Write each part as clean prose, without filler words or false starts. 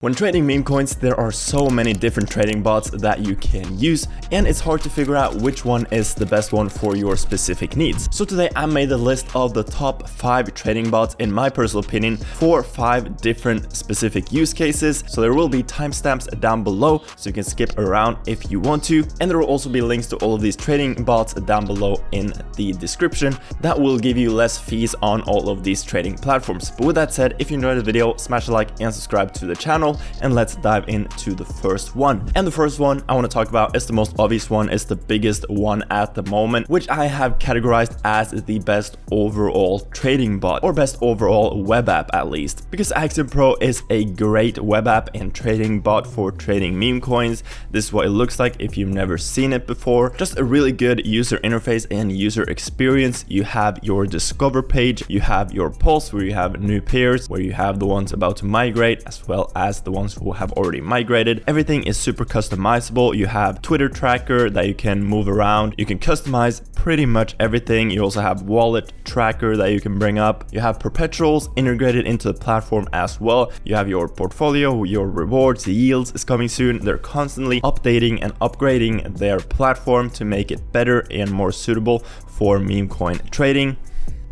When trading meme coins, there are so many different trading bots that you can use, and it's hard to figure out which one is the best one for your specific needs. So today I made a list of the top 5 trading bots, in my personal opinion, for 5 different specific use cases. So there will be timestamps down below, so you can skip around if you want to. And there will also be links to all of these trading bots down below in the description that will give you less fees on all of these trading platforms. But with that said, if you enjoyed the video, smash a like and subscribe to the channel. And let's dive into the first one. And the first one I want to talk about is the most obvious one, is the biggest one at the moment, which I have categorized as the best overall trading bot, or best overall web app at least, because Axiom Pro is a great web app and trading bot for trading meme coins. This is what it looks like if you've never seen it before. Just a really good user interface and user experience. You have your discover page, you have your pulse where you have new pairs, where you have the ones about to migrate, as well as the ones who have already migrated. Everything is super customizable. You have Twitter tracker that you can move around. You can customize pretty much everything. You also have wallet tracker that you can bring up. You have perpetuals integrated into the platform as well. You have your portfolio, your rewards, the yields is coming soon. They're constantly updating and upgrading their platform to make it better and more suitable for meme coin trading.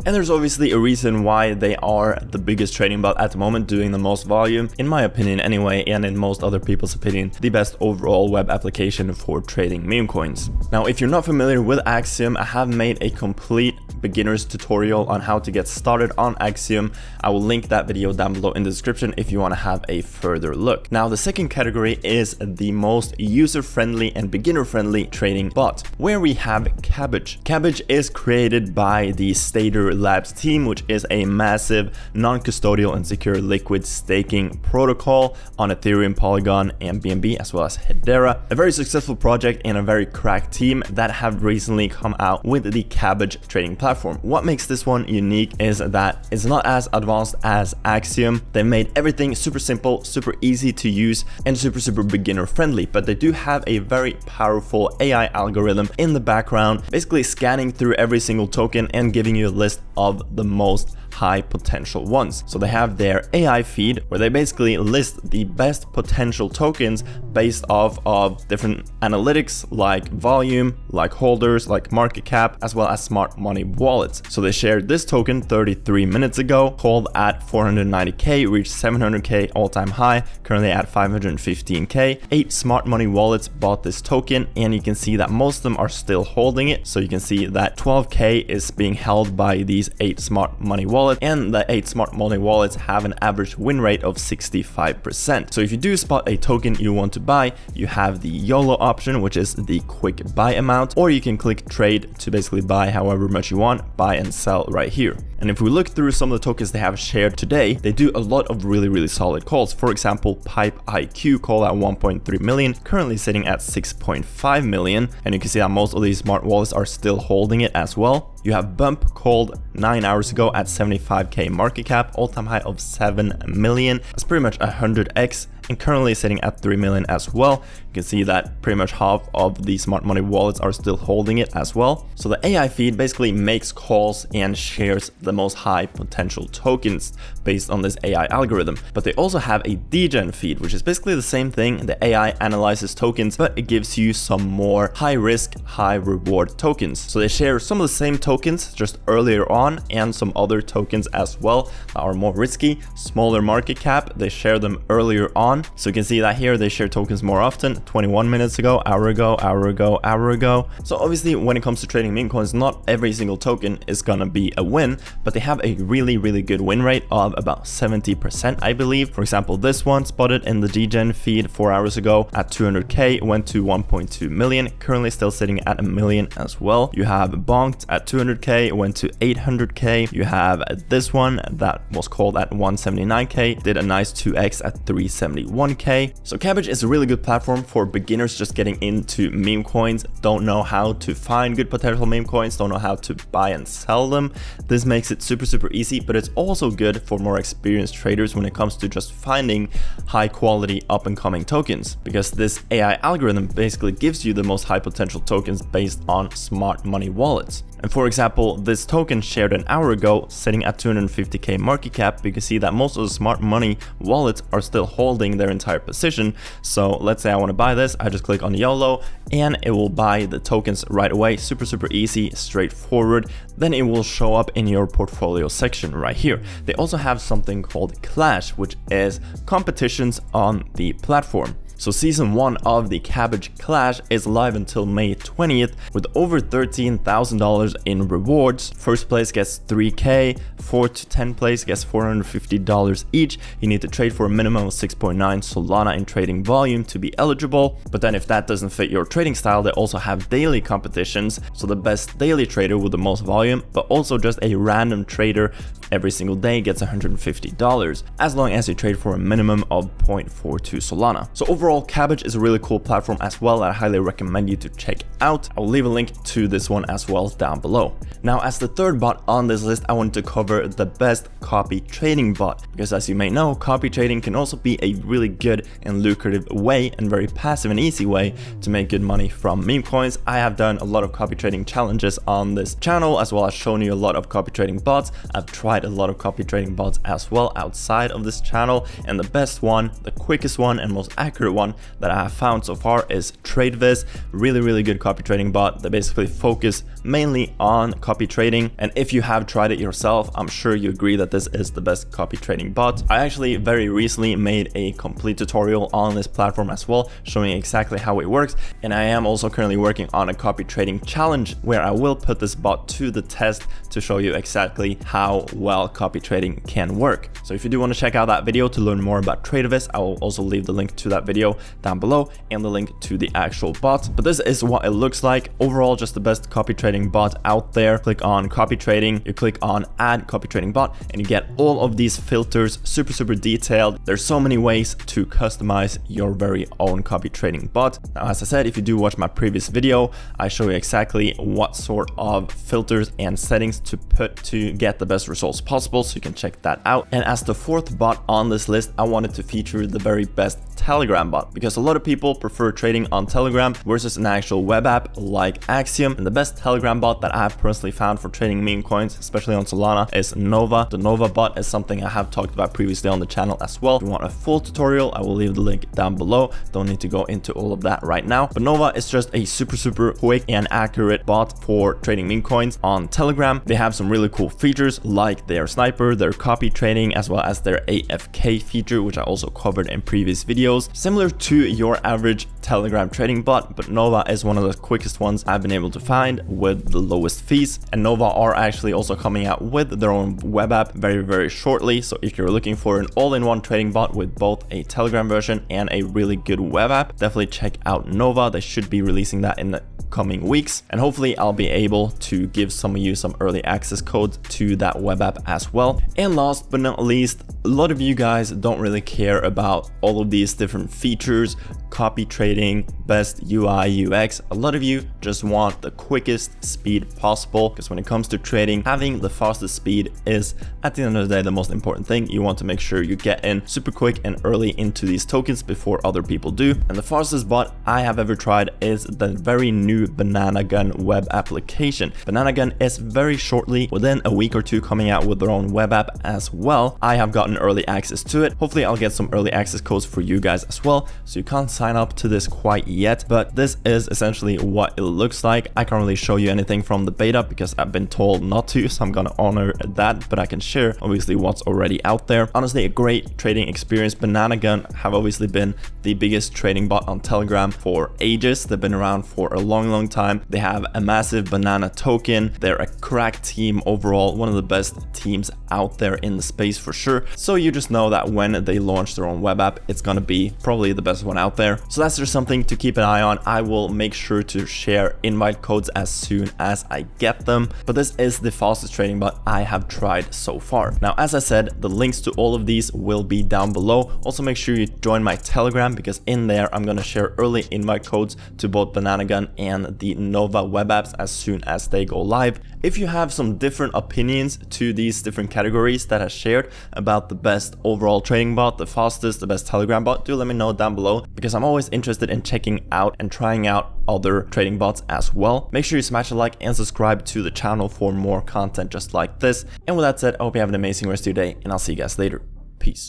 And there's obviously a reason why they are the biggest trading bot at the moment, doing the most volume, in my opinion anyway, and in most other people's opinion, the best overall web application for trading meme coins. Now, if you're not familiar with Axiom, I have made a complete beginner's tutorial on how to get started on Axiom. I will link that video down below in the description if you want to have a further look. Now, the second category is the most user-friendly and beginner-friendly trading bot, where we have CABBAGE. CABBAGE is created by the Stader Labs team, which is a massive non-custodial and secure liquid staking protocol on Ethereum, Polygon, and BNB, as well as Hedera. A very successful project and a very cracked team that have recently come out with the CABBAGE trading platform. What makes this one unique is that it's not as advanced as Axiom. They made everything super simple, super easy to use, and super beginner friendly, but they do have a very powerful AI algorithm in the background, basically scanning through every single token and giving you a list of the most high potential ones. So they have their AI feed where they basically list the best potential tokens based off of different analytics like volume, like holders, like market cap, as well as smart money wallets. So they shared this token 33 minutes ago, called at 490k, reached 700k all-time high, currently at 515k. 8 smart money wallets bought this token, and you can see that most of them are still holding it. So you can see that 12k is being held by these 8 smart money wallets, and the 8 smart money wallets have an average win rate of 65%. So if you do spot a token you want to buy, you have the YOLO option, which is the quick buy amount, or you can click trade to basically buy however much you want, buy and sell right here. And if we look through some of the tokens they have shared today, they do a lot of really solid calls. For example, Pipe IQ call at 1.3 million, currently sitting at 6.5 million. And you can see that most of these smart wallets are still holding it as well. You have Bump called 9 hours ago at 75k market cap, all-time high of 7 million. That's pretty much 100x, and currently sitting at 3 million as well. You can see that pretty much half of the smart money wallets are still holding it as well. So the AI feed basically makes calls and shares the most high potential tokens based on this AI algorithm. But they also have a degen feed, which is basically the same thing. The AI analyzes tokens, but it gives you some more high risk, high reward tokens. So they share some of the same tokens just earlier on, and some other tokens as well that are more risky, smaller market cap. They share them earlier on. So you can see that here they share tokens more often, 21 minutes ago, hour ago. So obviously when it comes to trading meme coins, not every single token is gonna be a win, but they have a really good win rate of about 70%, I believe. For example, this one spotted in the degen feed 4 hours ago at 200k, went to 1.2 million, currently still sitting at 1 million as well. You have Bonked at 200k, went to 800k. You have this one that was called at 179k, did a nice 2x at 371k. So CABBAGE is a really good platform for beginners just getting into meme coins, don't know how to find good potential meme coins, don't know how to buy and sell them. This makes it super easy, but it's also good for more experienced traders when it comes to just finding high quality up and coming tokens, because this AI algorithm basically gives you the most high potential tokens based on smart money wallets. And for example, this token shared an hour ago, sitting at 250k market cap, you can see that most of the smart money wallets are still holding their entire position. So let's say I want to buy this, I just click on YOLO and it will buy the tokens right away. Super easy, straightforward. Then it will show up in your portfolio section right here. They also have something called Clash, which is competitions on the platform. So season 1 of the CABBAGE Clash is live until May 20th with over $13,000 in rewards. First place gets 3k, 4th to 10th place gets $450 each. You need to trade for a minimum of 6.9 Solana in trading volume to be eligible. But then if that doesn't fit your trading style, they also have daily competitions. So the best daily trader with the most volume, but also just a random trader every single day gets $150 as long as you trade for a minimum of 0.42 Solana. So overall, CABBAGE is a really cool platform as well that I highly recommend you to check out. I'll leave a link to this one as well down below. Now, as the third bot on this list, I wanted to cover the best copy trading bot, because as you may know, copy trading can also be a really good and lucrative way and very passive and easy way to make good money from meme coins. I have done a lot of copy trading challenges on this channel, as well as shown you a lot of copy trading bots. I've tried a lot of copy trading bots as well outside of this channel, and the best one, the quickest one and most accurate one that I have found so far is TradeWiz. Really good copy trading bot that basically focus mainly on copy trading. And if you have tried it yourself, I'm sure you agree that this is the best copy trading bot. I actually very recently made a complete tutorial on this platform as well, showing exactly how it works. And I am also currently working on a copy trading challenge where I will put this bot to the test to show you exactly how well copy trading can work. So if you do want to check out that video to learn more about TradeWiz, I will also leave the link to that video down below and the link to the actual bot. But this is what it looks like. Overall, just the best copy trading bot out there. Click on copy trading, you click on add copy trading bot, and you get all of these filters, super detailed. There's so many ways to customize your very own copy trading bot. Now, as I said, if you do watch my previous video, I show you exactly what sort of filters and settings to put to get the best results possible, so you can check that out. And as the fourth bot on this list, I wanted to feature the very best Telegram bot, because a lot of people prefer trading on Telegram versus an actual web app like AXIOM. And the best Telegram bot that I have personally found for trading meme coins, especially on Solana, is Nova. The Nova bot is something I have talked about previously on the channel as well. If you want a full tutorial, I will leave the link down below. Don't need to go into all of that right now. But Nova is just a super quick and accurate bot for trading meme coins on Telegram. They have some really cool features like their sniper, their copy trading, as well as their AFK feature, which I also covered in previous videos. Similar to your average Telegram trading bot, but Nova is one of the quickest ones I've been able to find with the lowest fees. And Nova are actually also coming out with their own web app very shortly. So if you're looking for an all-in-one trading bot with both a Telegram version and a really good web app, definitely check out Nova. They should be releasing that in the coming weeks, and hopefully I'll be able to give some of you some early access codes to that web app as well. And last but not least, a lot of you guys don't really care about all of these different features, copy trading, best UI UX. A lot of you just want the quickest speed possible, because when it comes to trading, having the fastest speed is at the end of the day the most important thing. You want to make sure you get in super quick and early into these tokens before other people do. And the fastest bot I have ever tried is the very new Banana Gun web application. Banana Gun is very shortly, within a week or two, coming out with their own web app as well. I have gotten early access to it. Hopefully I'll get some early access codes for you guys as well, so you can't sign up to this quite yet, but this is essentially what it looks like. I can't really show you anything from the beta because I've been told not to, so I'm gonna honor that, but I can share obviously what's already out there. Honestly, a great trading experience. Banana Gun have obviously been the biggest trading bot on Telegram for ages. They've been around for a long time. They have a massive banana token. They're a crack team overall, one of the best teams out there in the space for sure. So you just know that when they launch their own web app, it's gonna be probably the best one out there. So that's just something to keep an eye on. I will make sure to share invite codes as soon as I get them. But this is the fastest trading bot I have tried so far. Now, as I said, the links to all of these will be down below. Also, make sure you join my Telegram, because in there I'm gonna share early invite codes to both Banana Gun and the Nova web apps as soon as they go live. If you have some different opinions to these different categories that I shared about the best overall trading bot, the fastest, the best Telegram bot, do let me know down below, because I'm always interested in checking out and trying out other trading bots as well. Make sure you smash a like and subscribe to the channel for more content just like this. And with that said, I hope you have an amazing rest of your day, and I'll see you guys later. Peace.